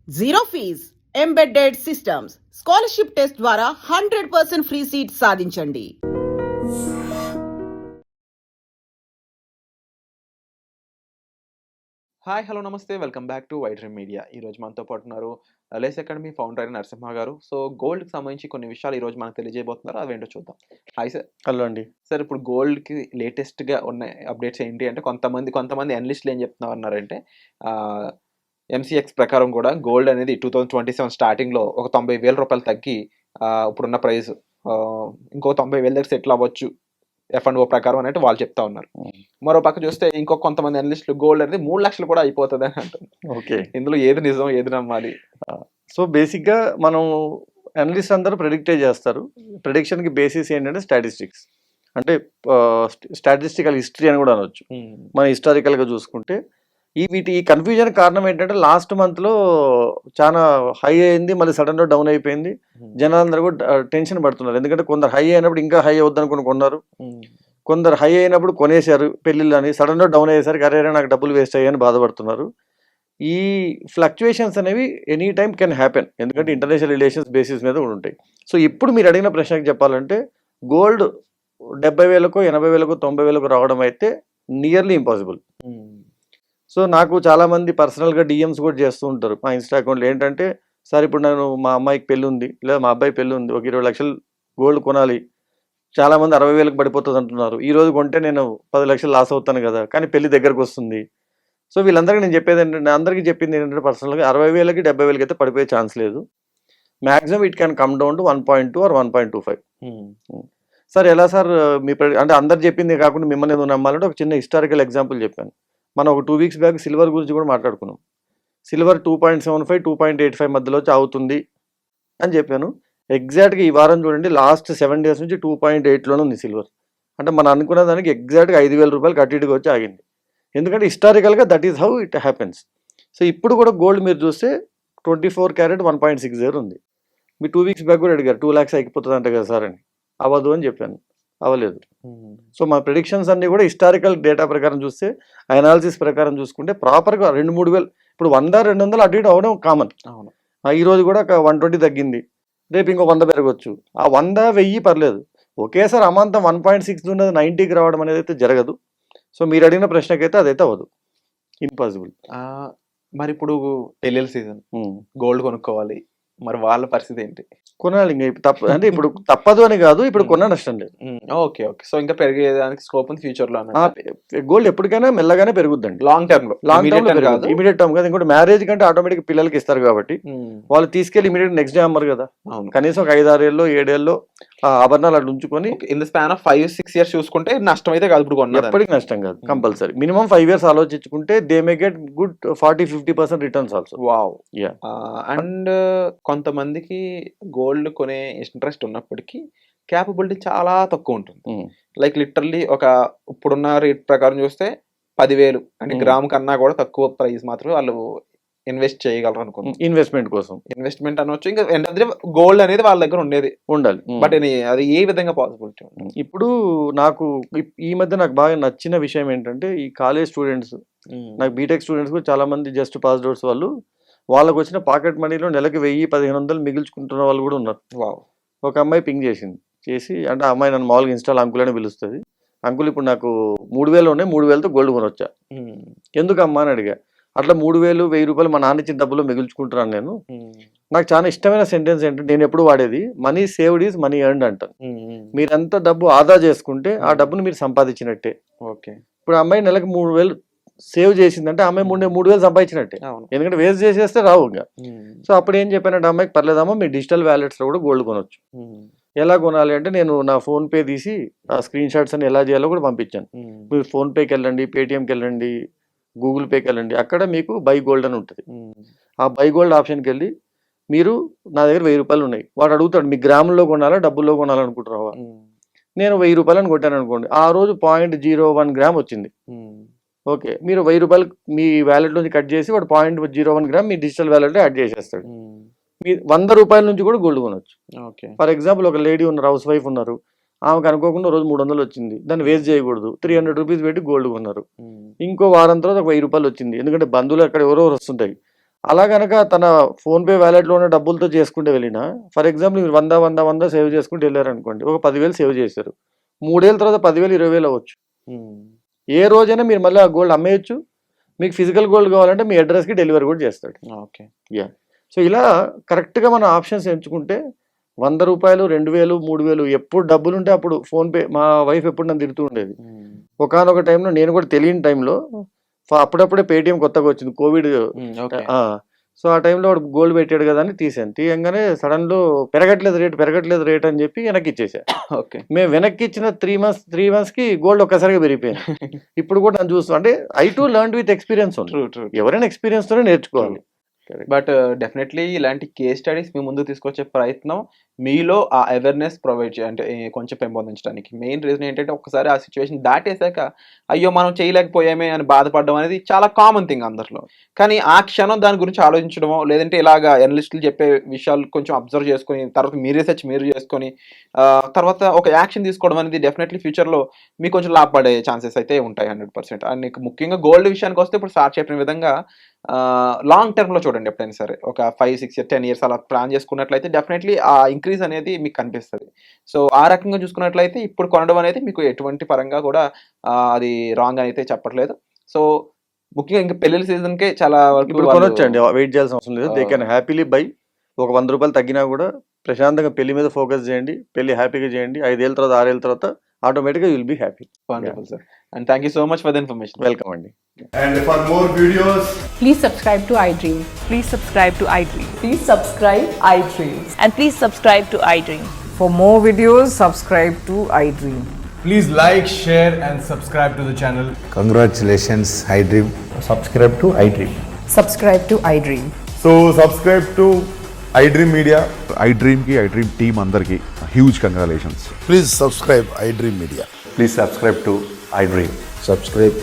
Zero fees embedded systems scholarship test ద్వారా 100% free seat సాధించండి. Hi hello namaste welcome back to white dream media. ఈరోజు మనతో పాటు ఉన్నారు లేస్ అకాడమీ ఫౌండర్ అయిన నరసింహ గారు. సో గోల్డ్కి సంబంధించి కొన్ని విషయాలు ఈరోజు మనకు తెలియజేయబోతున్నారు, అవేంటో చూద్దాం. Hi sir. హలో అండి. సార్, ఇప్పుడు గోల్డ్కి లేటెస్ట్గా ఉన్న అప్డేట్స్ ఏంటి అంటే, కొంతమంది అనలిస్టులు ఏం చెప్తున్నారంటే ఎంసీఎక్స్ ప్రకారం కూడా గోల్డ్ అనేది 2027 స్టార్టింగ్లో ఒక 90,000 రూపాయలు తగ్గి ఇప్పుడున్న ప్రైస్ ఇంకో 90,000 దగ్గర సెటిల్ అవ్వచ్చు F&O ప్రకారం అనేది వాళ్ళు చెప్తా ఉన్నారు. మరో పక్క చూస్తే ఇంకొక కొంతమంది అనలిస్టులు గోల్డ్ అనేది 3 లక్షలు కూడా అయిపోతుంది అని అంటున్నారు. ఓకే, ఇందులో ఏది నిజం, ఏది నమ్మాలి? సో బేసిక్గా మనం అనలిస్ట్ అందరూ ప్రెడిక్టే చేస్తారు. ప్రెడిక్షన్కి బేసిస్ ఏంటంటే స్టాటిస్టిక్స్, అంటే స్టాటిస్టికల్ హిస్టరీ అని కూడా అనొచ్చు. మనం హిస్టారికల్గా చూసుకుంటే ఈ కన్ఫ్యూజన్ కారణం ఏంటంటే, లాస్ట్ మంత్లో చాలా హై అయింది, మళ్ళీ సడన్గా డౌన్ అయిపోయింది. జనాలందరూ కూడా టెన్షన్ పడుతున్నారు. ఎందుకంటే కొందరు హై అయినప్పుడు ఇంకా హై అవుద్దనుకుని కొన్నారు, కొందరు హై అయినప్పుడు కొనేశారు పెళ్ళిళ్ళు అని. సడన్గా డౌన్ అయ్యేసరికి అరే నాకు డబ్బులు వేస్ట్ అయ్యాయని బాధపడుతున్నారు. ఈ ఫ్లక్చువేషన్స్ అనేవి ఎనీ టైమ్ కెన్ హ్యాపెన్, ఎందుకంటే ఇంటర్నేషనల్ రిలేషన్స్ బేసిస్ మీద కూడా ఉంటాయి. సో ఇప్పుడు మీరు అడిగిన ప్రశ్నకి చెప్పాలంటే, గోల్డ్ 70,000కో 80,000కో 90,000కో రావడం అయితే నియర్లీ ఇంపాసిబుల్. సో నాకు చాలామంది పర్సనల్గా డిఎమ్స్ కూడా చేస్తూ ఉంటారు మా ఇన్స్టా అకౌంట్లో. ఏంటంటే, సార్ ఇప్పుడు నేను మా అమ్మాయికి పెళ్ళి ఉంది, లేదా మా అబ్బాయి పెళ్ళి ఉంది, ఒక 20 లక్షలు గోల్డ్ కొనాలి, చాలామంది 60,000కి పడిపోతుంది అంటున్నారు. ఈ రోజు కొంటే నేను 10 లక్షలు లాస్ అవుతాను కదా, కానీ పెళ్లి దగ్గరకు వస్తుంది. సో వీళ్ళందరికీ నేను చెప్పేది ఏంటంటే, అందరికీ చెప్పింది ఏంటంటే, పర్సనల్గా 60,000కి 70,000కి అయితే పడిపోయే ఛాన్స్ లేదు. Maximum it can come down to 1.2 or 1.25. Sir ఎలా సార్ మీ అంటే అందరు చెప్పింది కాకుండా మిమ్మల్ని ఏదో నమ్మాలంటే ఒక చిన్న హిస్టారికల్ ఎగ్జాంపుల్ చెప్పాను. మనం ఒక 2 వీక్స్ బ్యాక్ సిల్వర్ గురించి కూడా మాట్లాడుకున్నాం. సిల్వర్ 2.75 2.85 మధ్యలో అవుతుంది అని చెప్పాను. ఎగ్జాక్ట్గా ఈ వారం చూడండి, లాస్ట్ 7 డేస్ నుంచి 2.8లోనే ఉంది సిల్వర్. అంటే మనం అనుకున్న దానికి ఎగ్జాక్ట్గా 5,000 రూపాయలు అటు ఇటుగా వచ్చి ఆగింది. ఎందుకంటే హిస్టారికల్గా that is how it happens. So ఇప్పుడు కూడా గోల్డ్ మీరు చూస్తే 24 క్యారెట్ 1.60 ఉంది. మీ 2 వీక్స్ బ్యాక్ కూడా అడిగారు 2 lakhs అయిపోతుంది అంట కదా సార్ అని. అవ్వదు అని చెప్పాను, అవ్వలేదు. సో మా ప్రిడిక్షన్స్ అన్నీ కూడా హిస్టారికల్ డేటా ప్రకారం చూస్తే, అనాలిసిస్ ప్రకారం చూసుకుంటే ప్రాపర్గా 2-3 వేలు, ఇప్పుడు 100-200 అటు ఇటు అవడం కామన్. అవును, ఈరోజు కూడా 120 తగ్గింది, రేపు ఇంకో 100 పెరగవచ్చు. ఆ 100-1000 పర్లేదు, ఒకేసారి అమాంతం 1.6 ఉన్నది 90కి రావడం అనేది అయితే జరగదు. సో మీరు అడిగిన ప్రశ్నకైతే అదైతే అవ్వదు, ఇంపాసిబుల్. మరి ఇప్పుడు పెళ్ళిళ్ళ సీజన్, గోల్డ్ కొనుక్కోవాలి, మరి వాళ్ళ పరిస్థితి ఏంటి? కొనాలి, ఇంకా అంటే ఇప్పుడు తప్పదు అని కాదు, ఇప్పుడు కొన్న నష్టం లేదు. ఓకే ఓకే, సో ఇంకా పెరిగేదానికి స్కోప్ ఉంది ఫ్యూచర్ లో. గోల్డ్ ఎప్పటికైనా మెల్లగానే పెరుగుద్దండి, లాంగ్ టర్మ్ లో. ఇమీడియట్ టర్మ్ కాదు. ఇంకోటి మ్యారేజ్ కంటే ఆటోమేటిక్ పిల్లలకి ఇస్తారు కాబట్టి వాళ్ళు తీసుకెళ్లి ఇమీడియట్ నెక్స్ట్ డే అమ్మరు కదా. కనీసం ఒక 5-6 ఏళ్ళు 7 ఏళ్ళు ఆభరణాలు అట్లా ఉంచుకొని in the span of 5-6 years చూసుకుంటే నష్టం అయితే కాదు. ఇప్పుడు ఎప్పటికి నష్టం కాదు, కంపల్సరీ మినిమం 5 years ఆలోచించుకుంటే they may get good 40-50% returns also. Wow. And కొంతమందికి గోల్డ్ కొనే ఇంట్రెస్ట్ ఉన్నప్పటికీ క్యాపబిలిటీ చాలా తక్కువ ఉంటుంది. లైక్ లిటరల్లీ ఇప్పుడున్న రేట్ ప్రకారం చూస్తే 10,000 అంటే గ్రామ్ కన్నా కూడా తక్కువ ప్రైస్ మాత్రమే వాళ్ళు ఇన్వెస్ట్ చేయగలరు అనుకుంటున్నాను. ఇన్వెస్ట్మెంట్ అనవచ్చు. ఇంకా గోల్డ్ అనేది వాళ్ళ దగ్గర ఉండాలి. బట్ అది ఏ విధంగా పాసిబిలిటీ? ఇప్పుడు నాకు ఈ మధ్య నాకు బాగా నచ్చిన విషయం ఏంటంటే, ఈ కాలేజ్ స్టూడెంట్స్, నాకు బీటెక్ స్టూడెంట్స్ కూడా చాలా మంది జస్ట్ పాస్డ్ అవుట్స్ వాళ్ళకు వచ్చిన పాకెట్ మనీలో నెలకి 1,000-1,500 మిగిల్చుకుంటున్న వాళ్ళు కూడా ఉన్నారు. ఒక అమ్మాయి పింగ్ చేసి, అంటే ఆ అమ్మాయి నన్ను మామూలుగా ఇన్స్టాల్ అంకుల్ అని పిలుస్తుంది. అంకుల్ ఇప్పుడు నాకు 3,000 ఉన్నాయి, 3,000తో గోల్డ్ కొనొచ్చా, ఎందుకమ్మా అని అడిగా. అట్లా 3,000 1,000 రూపాయలు మా నాన్న ఇచ్చిన డబ్బులో మిగుల్చుకుంటున్నాను నేను. నాకు చాలా ఇష్టమైన సెంటెన్స్ ఏంటంటే, నేను ఎప్పుడు వాడేది, money saved is money earned అంటాను. మీరంతా డబ్బు ఆదా చేసుకుంటే ఆ డబ్బును మీరు సంపాదించినట్టే. ఓకే, ఇప్పుడు అమ్మాయి నెలకు 3,000 సేవ్ చేసిందంటే అమ్మాయి 3,000 సంపాదించినట్టే, ఎందుకంటే వేస్ట్ చేసేస్తే రావు ఇంకా. సో అప్పుడు ఏం చెప్పానంటే, అమ్మాయికి పర్లేదమ్మా మీ డిజిటల్ వ్యాలెట్స్లో కూడా గోల్డ్ కొనొచ్చు. ఎలా కొనాలి అంటే, నేను నా ఫోన్పే తీసి ఆ స్క్రీన్ షాట్స్ అని ఎలా చేయాలో కూడా పంపించాను. మీరు ఫోన్పేకి వెళ్ళండి, పేటిఎంకి వెళ్ళండి, గూగుల్ పేకి వెళ్ళండి, అక్కడ మీకు బై గోల్డ్ అని ఉంటుంది. ఆ బై గోల్డ్ ఆప్షన్కి వెళ్ళి మీరు, నా దగ్గర 1,000 రూపాయలు ఉన్నాయి, వాడు అడుగుతాడు మీ గ్రాముల్లో కొనాలా డబ్బుల్లో కొనాలనుకుంటున్నావా. నేను 1,000 రూపాయలు అని కొట్టాను అనుకోండి, ఆ రోజు 0.01 గ్రామ్ వచ్చింది. ఓకే, మీరు 1,000 రూపాయలు మీ వ్యాలెట్ నుంచి కట్ చేసి వాడు 0.01 గ్రామ్ మీ డిజిటల్ వ్యాలెట్లో యాడ్ చేసేస్తాడు. మీ 100 రూపాయల నుంచి కూడా గోల్డ్ కొనొచ్చు. ఫర్ ఎగ్జాంపుల్ ఒక లేడీ ఉన్నారు, హౌస్ వైఫ్ ఉన్నారు, ఆమెకు అనుకోకుండా రోజు 300 వచ్చింది, దాన్ని వేస్ట్ చేయకూడదు, 300 రూపీస్ పెట్టి గోల్డ్ కొన్నారు. ఇంకో వారం తర్వాత ఒక 1,000 రూపాయలు వచ్చింది, ఎందుకంటే బంధువులు అక్కడ ఎవరో వస్తుంటాయి, అలా కనుక తన ఫోన్పే వ్యాలెట్లో ఉన్న డబ్బులతో చేసుకుంటే వెళ్ళినా, ఫర్ ఎగ్జాంపుల్ మీరు 100 సేవ్ చేసుకుంటూ వెళ్ళారనుకోండి, ఒక 10,000 సేవ్ చేశారు. 3 ఏళ్ళ తర్వాత 10,000 20,000 అవ్వచ్చు. ఏ రోజైనా మీరు మళ్ళీ ఆ గోల్డ్ అమ్మేయచ్చు. మీకు ఫిజికల్ గోల్డ్ కావాలంటే మీ అడ్రస్కి డెలివరీ కూడా చేస్తాడు. ఓకే. సో ఇలా కరెక్ట్గా మన ఆప్షన్స్ ఎంచుకుంటే 100 రూపాయలు, 2,000, 3,000 ఎప్పుడు డబ్బులు ఉంటే అప్పుడు ఫోన్పే. మా వైఫ్ ఎప్పుడు నన్ను తిడుతూ ఉండేది. ఒకానొక టైంలో నేను కూడా తెలియని టైంలో అప్పుడప్పుడే పేటిఎం కొత్తగా వచ్చింది, కోవిడ్. సో ఆ టైంలో వాడు గోల్డ్ పెట్టాడు కదా అని తీసాను. తీయంగానే సడన్లో పెరగట్లేదు రేట్ అని చెప్పి వెనక్కి ఇచ్చేసా. ఓకే. మేము వెనక్కి ఇచ్చిన 3 మంత్స్కి గోల్డ్ ఒక్కసారిగా పెరిగిపోయింది. ఇప్పుడు కూడా నన్ను చూస్తాం అంటే I to learn with experience ఉంది. ఎవరైనా ఎక్స్పీరియన్స్ తోనే నేర్చుకోవాలి. బట్ డెఫినెట్లీ ఇలాంటి కేస్ స్టడీస్ మీ ముందు తీసుకొచ్చే ప్రయత్నం మీలో ఆ అవేర్నెస్ ప్రొవైడ్ అంటే కొంచెం పెంపొందించడానికి. మెయిన్ రీజన్ ఏంటంటే ఒకసారి ఆ సిచ్యువేషన్ దాటేశాక అయ్యో మనం చేయలేకపోయామే అని బాధపడడం అనేది చాలా కామన్ థింగ్ అందరిలో. కానీ ఆ క్షణం దాని గురించి ఆలోచించడమో, లేదంటే ఇలాగా ఎనలిస్టులు చెప్పే విషయాలు కొంచెం అబ్జర్వ్ చేసుకొని తర్వాత మీ రీసెర్చ్ మీరు చేసుకొని తర్వాత ఒక యాక్షన్ తీసుకోవడం అనేది డెఫినెట్లీ ఫ్యూచర్లో మీకు కొంచెం లాభపడే ఛాన్సెస్ అయితే ఉంటాయి 100%. అండ్ నీకు ముఖ్యంగా గోల్డ్ విషయానికి వస్తే ఇప్పుడు సార్ చెప్పిన విధంగా లాంగ్ టర్మ్లో చూడండి. ఎప్పుడైనా సరే ఒక 5, 6 years, 10 years అలా ప్లాన్ చేసుకున్నట్లయితే డెఫినెట్లీ ఆ ఇంక్రీజ్ అనేది మీకు కనిపిస్తుంది. సో ఆ రకంగా చూసుకున్నట్లయితే ఇప్పుడు కొనడం అనేది మీకు ఎటువంటి పరంగా కూడా అది రాంగ్ అయితే చెప్పట్లేదు. సో ముఖ్యంగా ఇంకా పెళ్లి సీజన్కే చాలా వరకు ఇప్పుడు కొనొచ్చండి, వెయిట్ చేయాల్సిన అవసరం లేదు. They can happily by. ఒక 100 రూపాయలు తగ్గినా కూడా ప్రశాంతంగా పెళ్లి మీద ఫోకస్ చేయండి, పెళ్లి హ్యాపీగా చేయండి. 5 ఏళ్ళ తర్వాత 6 ఏళ్ళ తర్వాత ఆటోమేటిక్గా you'll be happy. Wonderful sir, and thank you so much for the information. Welcome అండి. And for more videos, Please subscribe to iDream. Please subscribe to iDream. Please subscribe iDream. And please subscribe to iDream. For more videos, subscribe to iDream. please like, share and subscribe to the channel. Congratulations, iDream. Subscribe to iDream. Subscribe to iDream. So subscribe to iDream Media. iDream की iDream team अंदर की huge congratulations. Please subscribe iDream Media. Please subscribe to iDream. Subscribe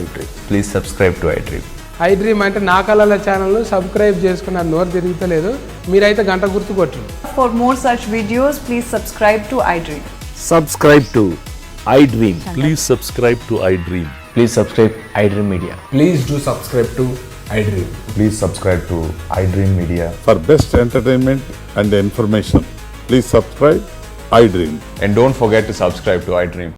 iDream. Please subscribe to iDream. iDream అంటే నా కళల channel subscribe చేసుకున్న నోరు తిరుగుతలేదు, మీరైతే గంట గుర్తు కొట్టు. For more such videos, please subscribe to iDream. Subscribe to iDream. Please subscribe to iDream. Please subscribe iDream Media. Please do subscribe to iDream. Please subscribe to iDream Media. For best entertainment and information, please subscribe iDream. And don't forget to subscribe to iDream.